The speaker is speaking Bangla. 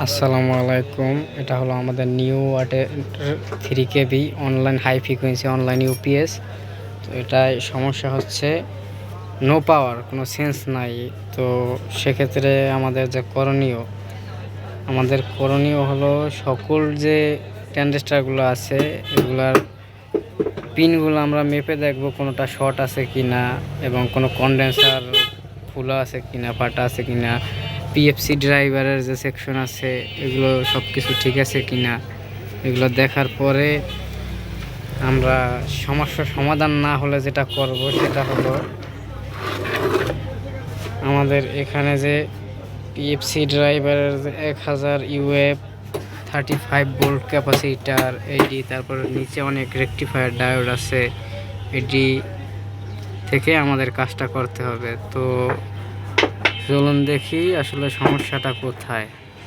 আসসালামু আলাইকুম। এটা হলো আমাদের নিউ ওয়াটের 3 KB online high frequency online UPS. তো এটায় সমস্যা হচ্ছে নো পাওয়ার, কোনো সেন্স নাই। তো সেক্ষেত্রে আমাদের করণীয় হলো সকল যে ট্রানজিস্টারগুলো আছে এগুলার পিনগুলো আমরা মেপে দেখব কোনোটা শর্ট আছে কিনা এবং কোনো কনডেন্সার খোলা আছে কিনা, ফাটা আছে কিনা, পিএফসি ড্রাইভারের যে সেকশন আছে এগুলো সব কিছু ঠিক আছে কিনা। এগুলো দেখার পরে আমরা সমস্যার সমাধান না হলে যেটা করব সেটা হলো আমাদের এখানে যে পিএফসি ড্রাইভারের 1000 ইউএফ 35 ভোল্ট ক্যাপাসিটার এডি, তারপর নিচে অনেক রেকটিফায়ার ডায়োড আছে, এডি থেকে আমাদের কাজটা করতে হবে। তো চলুন দেখি আসলে সমস্যাটা কোথায়।